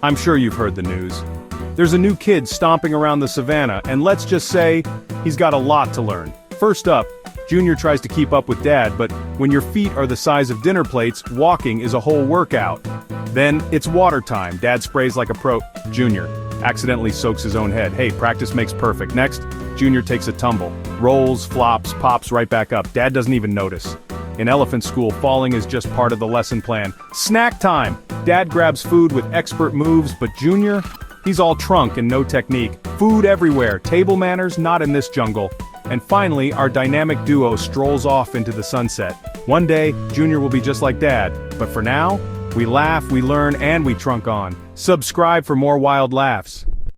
I'm sure you've heard the news. There's a new kid stomping around the savannah, and let's just say, he's got a lot to learn. First up, Junior tries to keep up with Dad, but when your feet are the size of dinner plates, walking is a whole workout. Then, it's water time. Dad sprays like a pro. Junior accidentally soaks his own head. Hey, practice makes perfect. Next, Junior takes a tumble. Rolls, flops, pops right back up. Dad doesn't even notice. In elephant school, falling is just part of the lesson plan. Snack time! Dad grabs food with expert moves, but Junior? He's all trunk and no technique. Food everywhere, table manners not in this jungle. And finally, our dynamic duo strolls off into the sunset. One day, Junior will be just like Dad, but for now, we laugh, we learn, and we trunk on. Subscribe for more wild laughs.